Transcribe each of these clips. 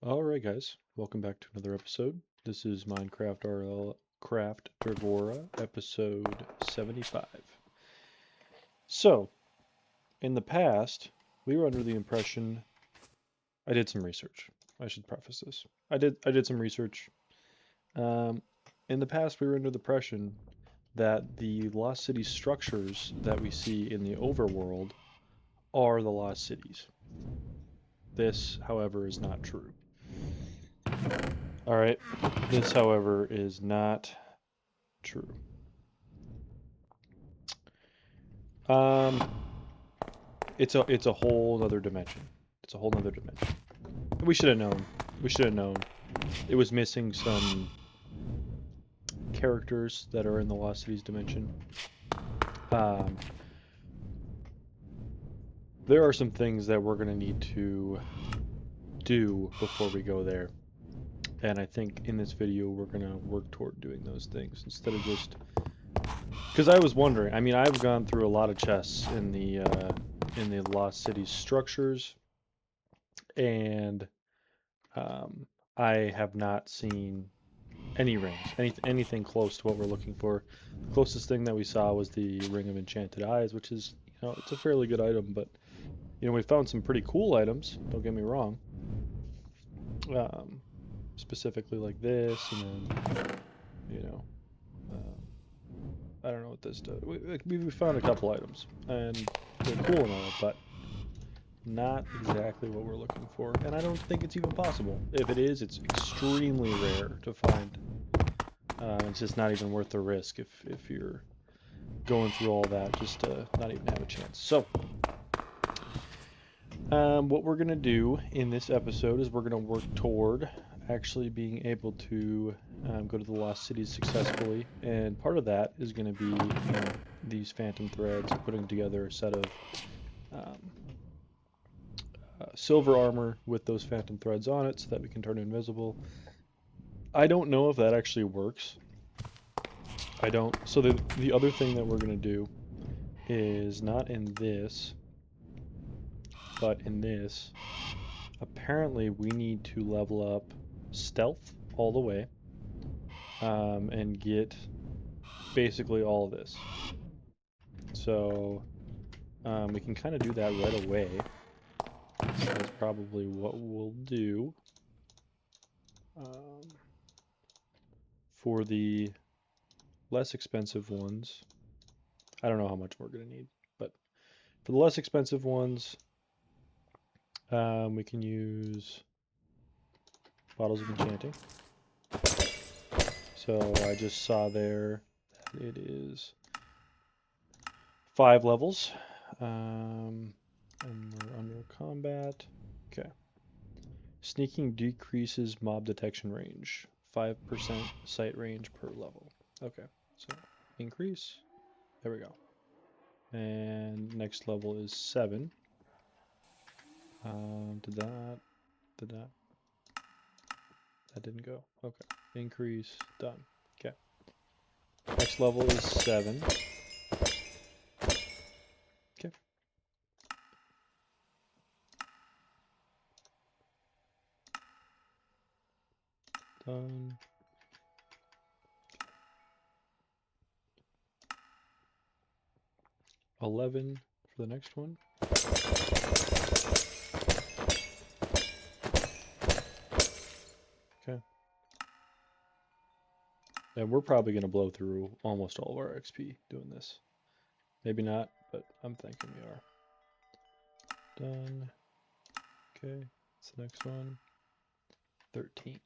Alright guys, welcome back to another episode. This is Minecraft RL Craft Dregora, episode 75. So, in the past, we were under the impression... I did some research. I should preface this. I did some research. In the past, we were under the impression that the Lost City structures that we see in the overworld are the Lost Cities. This, however, is not true. Alright, this, however, is not true. It's a whole other dimension. It's a whole other dimension. We should have known. We should have known. It was missing some characters that are in the Lost Cities dimension. There are some things that we're going to need to do before we go there. And I think in this video we're going to work toward doing those things instead of just... Because I was wondering, I mean, I've gone through a lot of chests in the Lost Cities structures, and I have not seen any rings, anything close to what we're looking for. The closest thing that we saw was the Ring of Enchanted Eyes, which is, you know, it's a fairly good item, but, you know, we found some pretty cool items, don't get me wrong. Specifically like this, and then, you know, I don't know what this does. We found a couple items, and they're cool and all, but not exactly what we're looking for. And I don't think it's even possible. If it is, it's extremely rare to find. It's just not even worth the risk if you're going through all that just to not even have a chance. So, what we're going to do in this episode is we're going to work toward actually being able to go to the Lost Cities successfully, and part of that is going to be, you know, these phantom threads, putting together a set of silver armor with those phantom threads on it so that we can turn invisible. I don't know if that actually works. I don't. So the other thing that we're going to do is not in this, but in this. Apparently we need to level up stealth all the way, and get basically all of this. So we can kind of do that right away. So that's probably what we'll do. For the less expensive ones, I don't know how much we're going to need, but for the less expensive ones, we can use bottles of enchanting. So I just saw there that it is 5 levels, and we're under combat. Okay. Sneaking decreases mob detection range, 5% sight range per level. Okay, so increase. There we go. And next level is 7. That didn't go. Okay. Increase. Done. Okay. Next level is 7. Okay. Done. 11 for the next one. Okay. And we're probably going to blow through almost all of our XP doing this. Maybe not, but I'm thinking we are. Done. Okay, what's the next one? 13.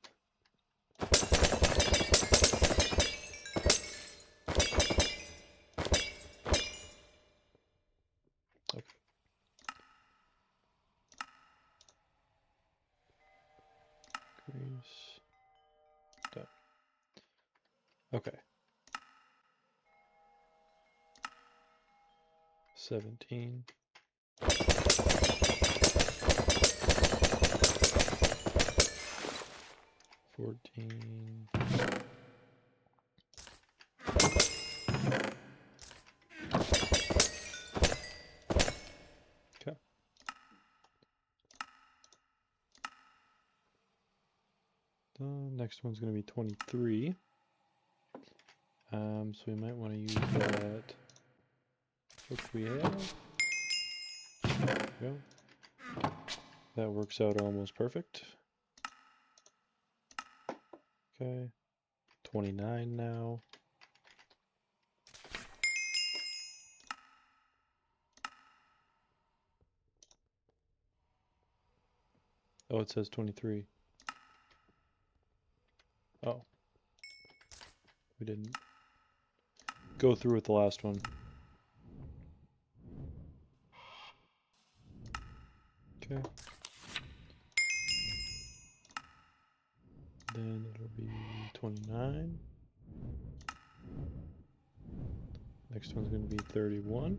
Okay. Increase. Done. Okay. 17. 14. Okay. The next one's going to be 23. So we might want to use that hook we have. There we go. That works out almost perfect. Okay. 29 now. Oh, it says 23. Oh. We didn't go through with the last one. Okay. Then it'll be 29. Next one's going to be 31.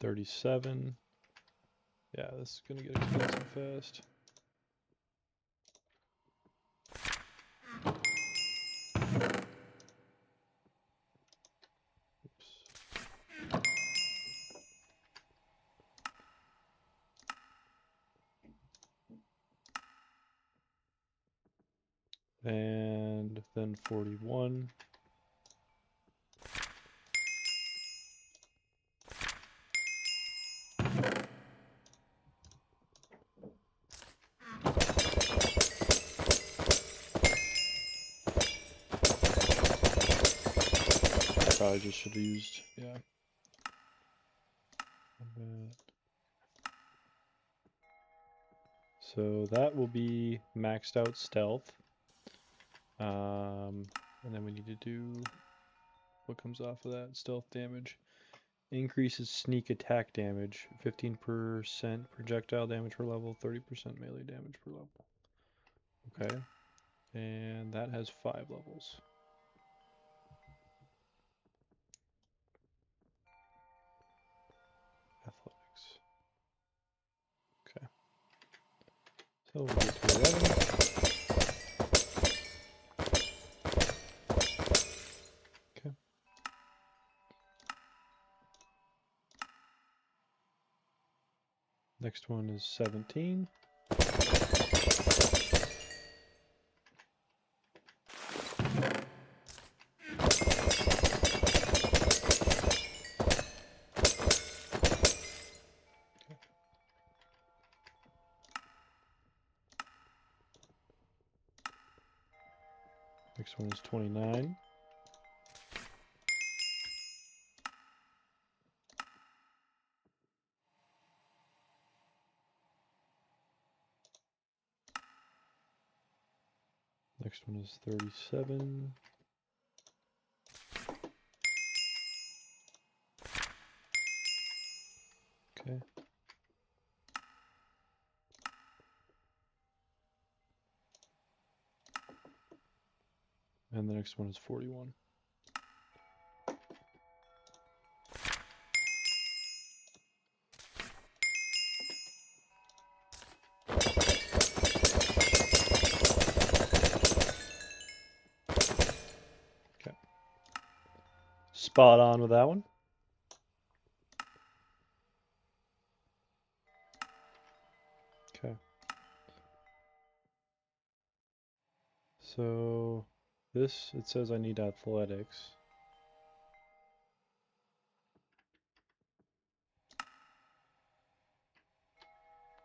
$37. Yeah, this is gonna get expensive fast. Oops. And then 41. Probably just should have used, yeah. So that will be maxed out stealth. And then we need to do what comes off of that stealth damage. Increases sneak attack damage, 15% projectile damage per level, 30% melee damage per level. Okay. And that has 5 levels. Athletics. Okay. So we'll get to 11. Okay. Next one is 17. Next one is 29. Next one is 37. Okay. And the next one is 41. Okay. Spot on with that one. Okay. So this, it says I need athletics.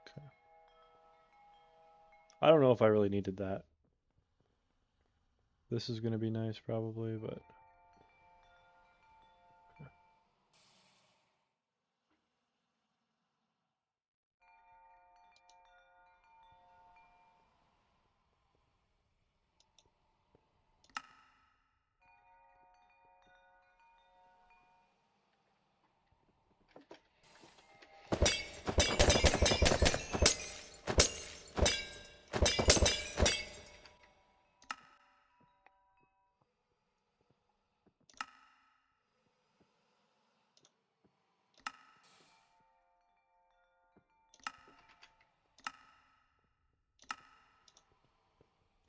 Okay. I don't know if I really needed that. This is going to be nice probably, but...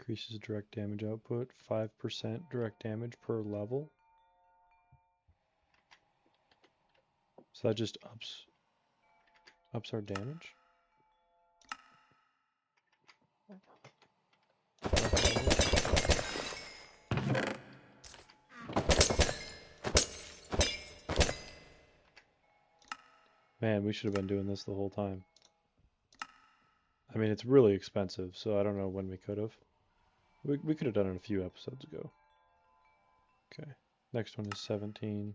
Increases direct damage output, 5% direct damage per level. So that just ups our damage. Man, we should have been doing this the whole time. I mean, it's really expensive, so I don't know when we could have. We could have done it a few episodes ago. Okay, next one is 17.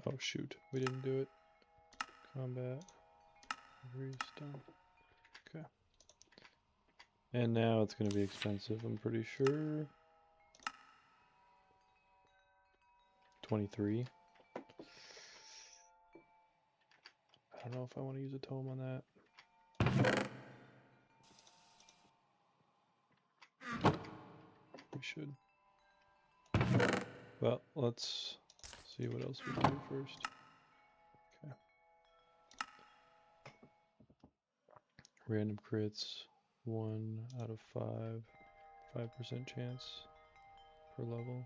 Oh shoot, we didn't do it. Combat. Restone. Okay. And now it's going to be expensive, I'm pretty sure. 23. I don't know if I want to use a tome on that. We should. Well, let's see what else we can do first. Okay. Random crits, 1 out of 5. 5% chance per level.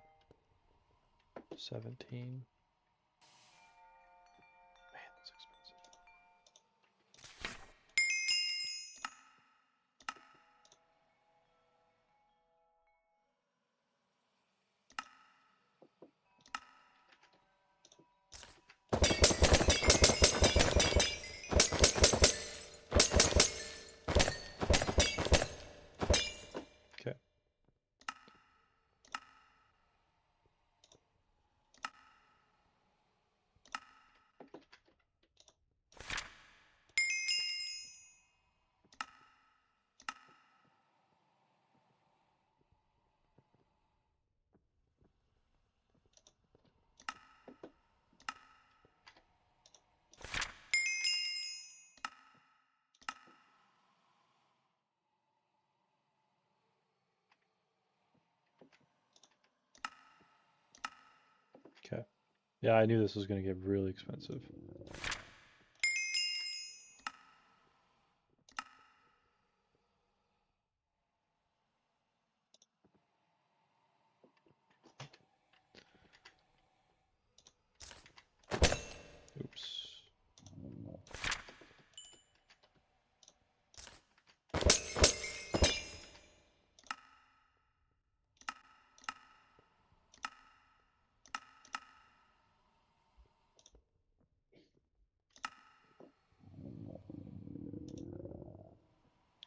17. Man, that's expensive. Okay. Okay. Yeah, I knew this was going to get really expensive. Oops.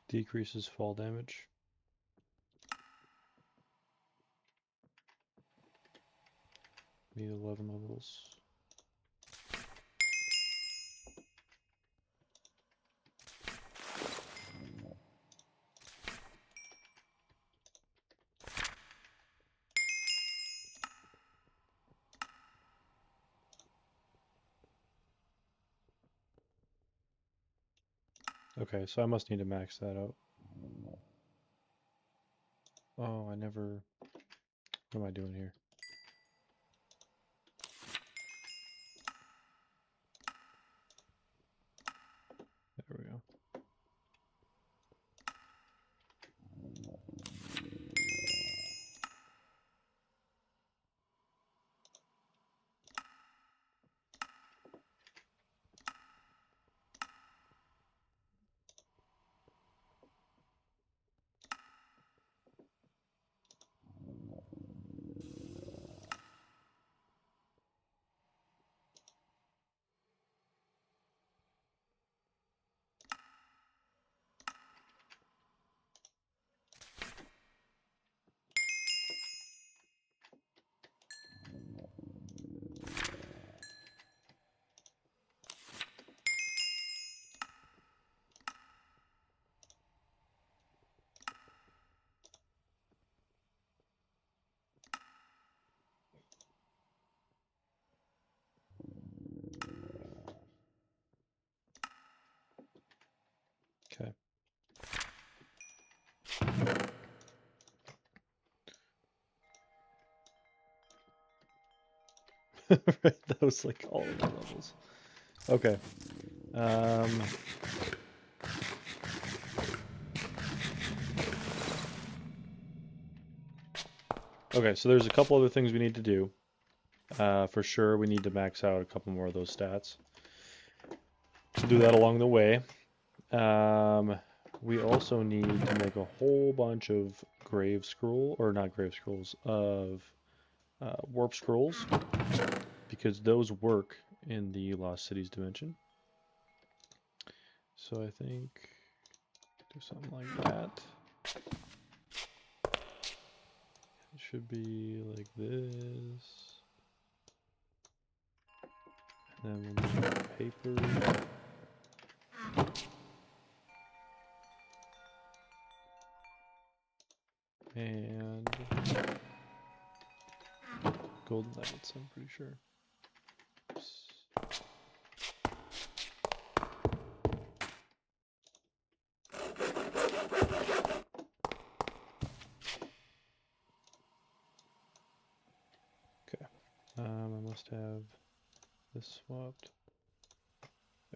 Decreases fall damage. Need 11 levels. Okay, so I must need to max that out. Oh, I never... What am I doing here? There we go. Right, that was like all of the levels. Okay. Okay, so there's a couple other things we need to do. For sure, we need to max out a couple more of those stats. To do that along the way. We also need to make a whole bunch of grave scroll, or not grave scrolls, of warp scrolls, because those work in the Lost Cities dimension. So I think do something like that. It should be like this. And then we'll make paper. And golden nuggets, I'm pretty sure. Oops. Okay. I must have this swapped.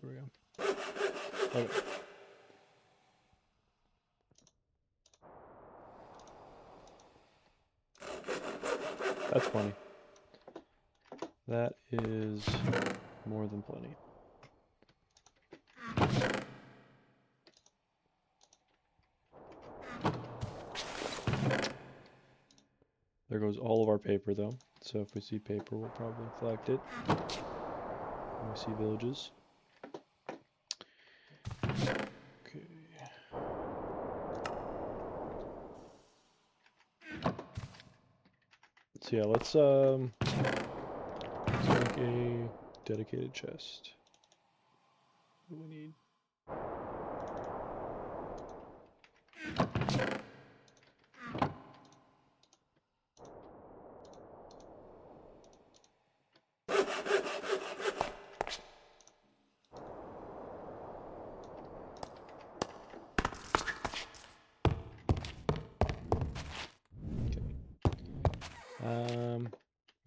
There we go. Okay. That's plenty. That is more than plenty. There goes all of our paper though. So if we see paper, we'll probably collect it. When we see villages. Okay. So yeah, let's make a dedicated chest. What do we need?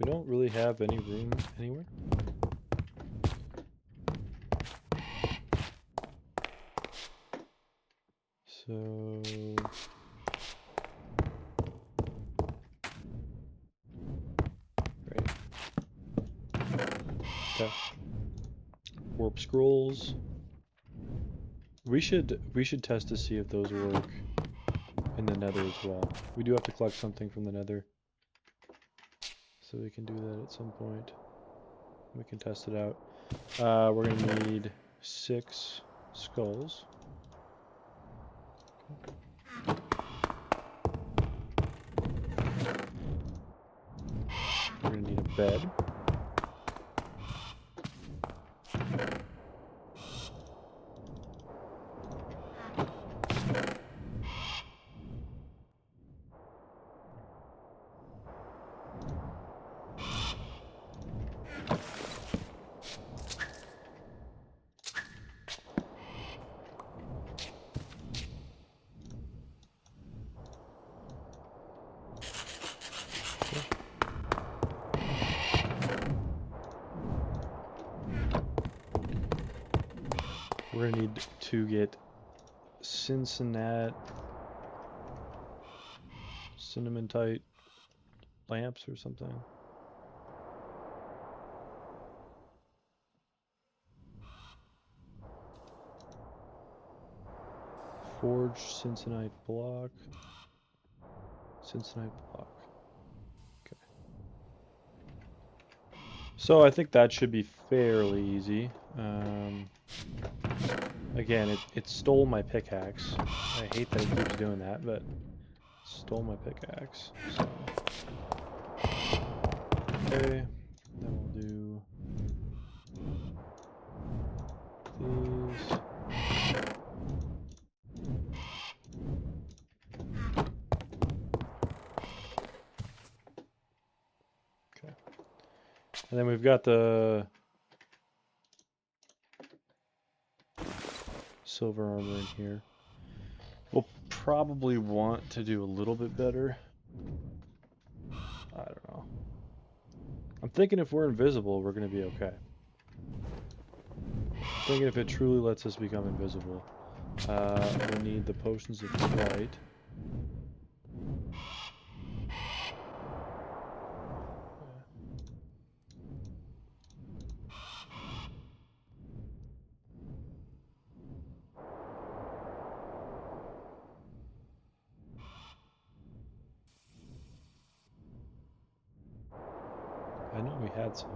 We don't really have any room anywhere. So great. Okay. Warp scrolls. We should test to see if those work in the nether as well. We do have to collect something from the nether. So we can do that at some point. We can test it out. We're going to need 6 skulls. We're going to need a bed. We're gonna need to get cinnamonite lamps or something. Forged cinnamite block. Cinnamite block. Okay. So I think that should be fairly easy. Again, it stole my pickaxe. I hate that it keeps doing that, but it stole my pickaxe. So. Okay, then we'll do these. Okay. And then we've got the silver armor in here. We'll probably want to do a little bit better. I don't know. I'm thinking if we're invisible, we're going to be okay. I'm thinking if it truly lets us become invisible, we'll need the potions of flight. I know we had some.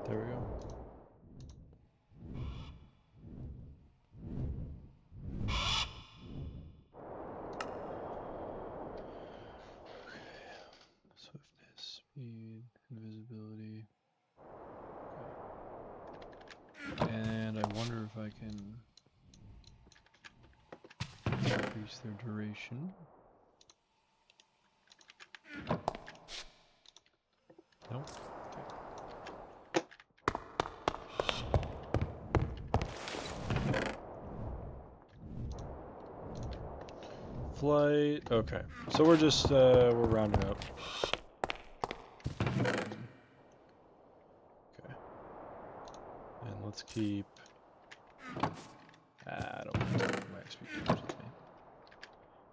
There we go. Swiftness, speed, invisibility. Okay. And I wonder if I can increase their duration. Nope. Flight. Okay. So we're just we're rounding up. Okay. And let's keep. I don't want to take my XP tomes with me.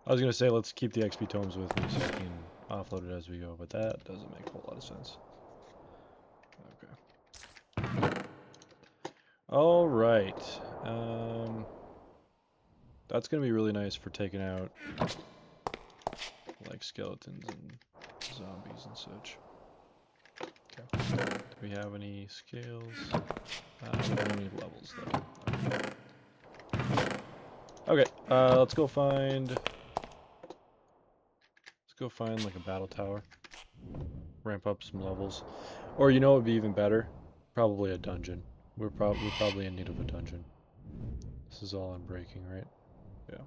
I was gonna say let's keep the XP tomes with me so we can offload it as we go, but that doesn't make a whole lot of sense. Okay. All right. That's gonna be really nice for taking out like skeletons and zombies and such. Okay. Do we have any scales? We don't need levels though. Okay. Let's go find like a battle tower. Ramp up some levels, or you know, it'd be even better. Probably a dungeon. We're probably in need of a dungeon. This is all unbreaking, right? Yeah.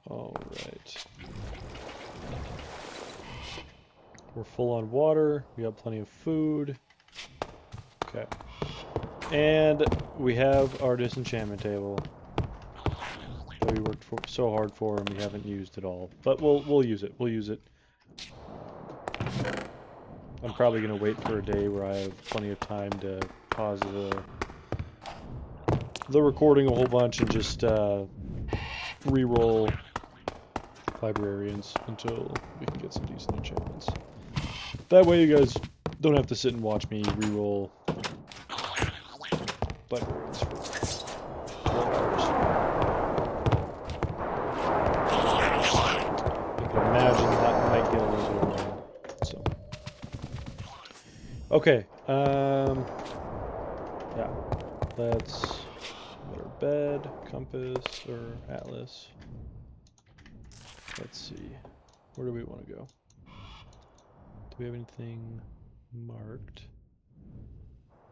All right. We're full on water. We got plenty of food. Okay. And we have our disenchantment table that we worked so hard for, and we haven't used at all. But we'll use it. We'll use it. I'm probably gonna wait for a day where I have plenty of time to pause the recording a whole bunch and just re-roll librarians until we can get some decent enchantments. That way you guys don't have to sit and watch me re-roll librarians for 12 hours. I can imagine that might get a little bit annoying. So, okay. Yeah. Let's get our bed, compass, or atlas. Let's see. Where do we want to go? Do we have anything marked?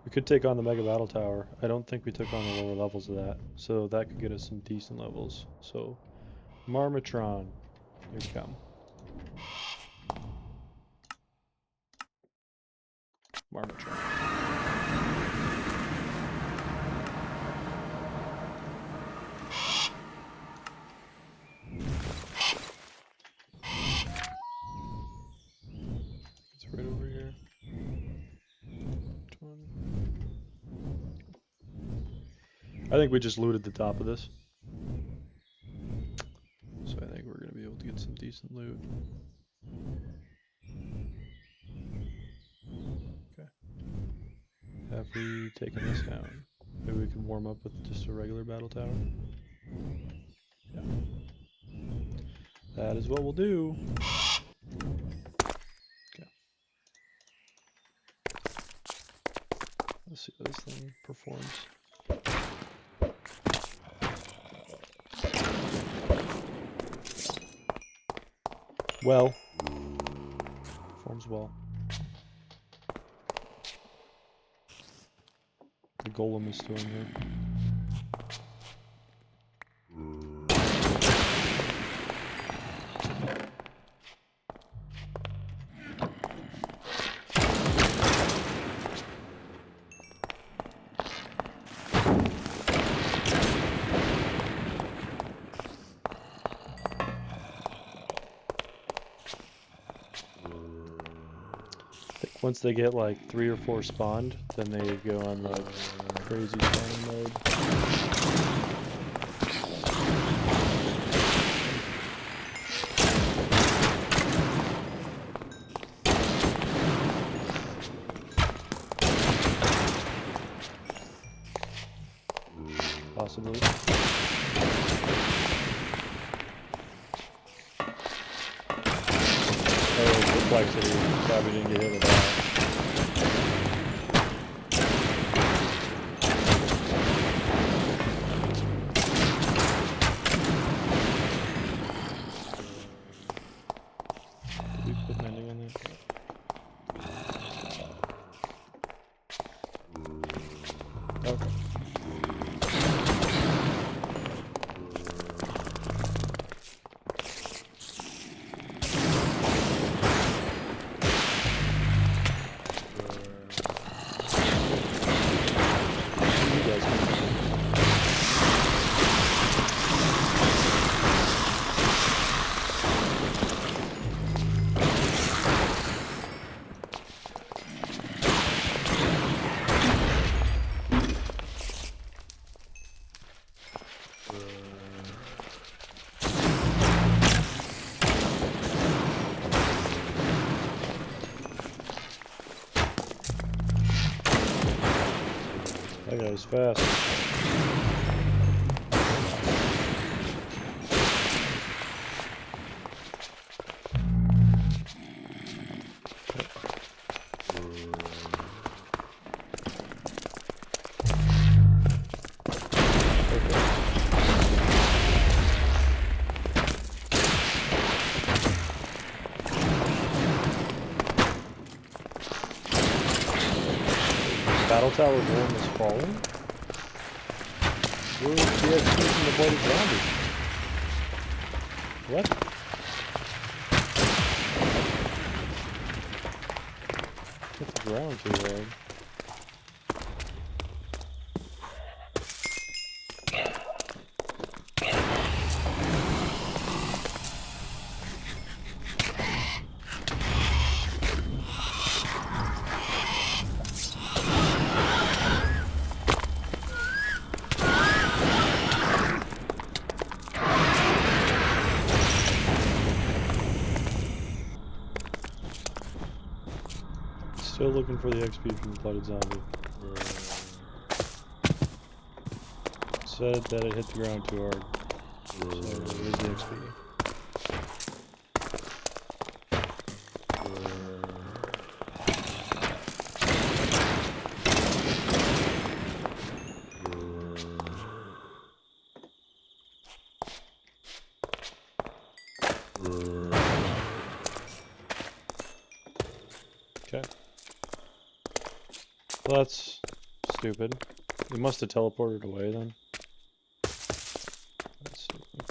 We could take on the Mega Battle Tower. I don't think we took on the lower levels of that, so that could get us some decent levels. So, Marmatron, here you come. Marmatron. It's right over here. Which one? I think we just looted the top of this. So I think we're going to be able to get some decent loot. Okay. Have we taken this down? Maybe we can warm up with just a regular battle tower? Yeah. That is what we'll do. Okay. Let's see how this thing performs. Well. Performs well. The golem is still in here. Once they get like 3 or 4 spawned, then they go on like crazy spawning mode. Possibly. Oh, complexity. Probably didn't get hit with that. Did we put mending on that? Okay. That guy was fast. Battle Tower 1 is falling? Where's the XP from the bloody zombie? What? Hit the ground too hard. Still looking for the XP from the blooded zombie. Said that it hit the ground too hard. So where's the XP? Okay. Well, that's stupid. It must have teleported away then. That's stupid.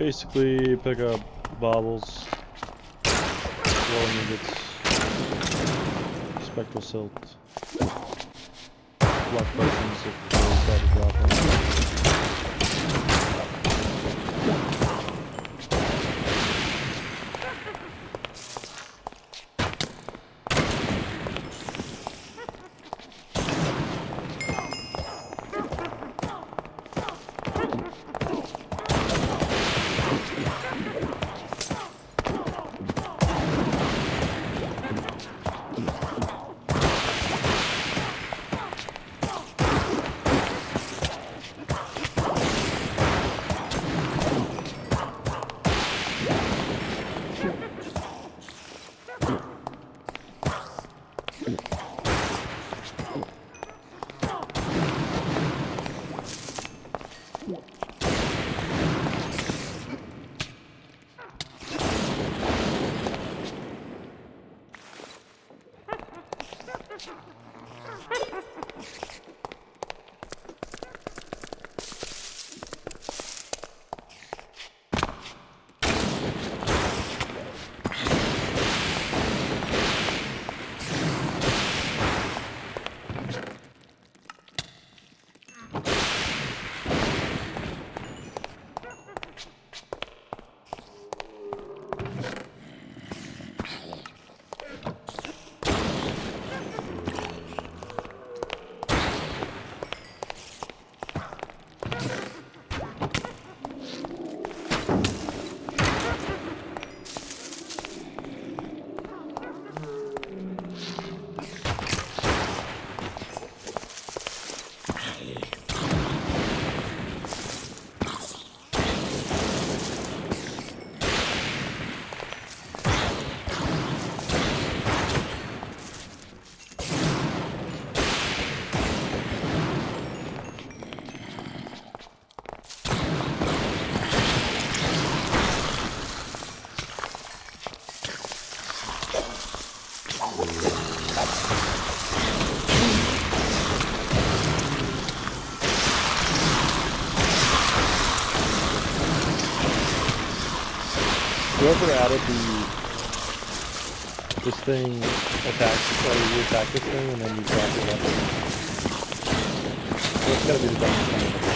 Basically, pick up baubles, rolling ingots, spectral silt, block potions if you try to drop one. Whoever added this thing attacks, or you attack this thing and then you drop your weapon. That's gotta be the best thing.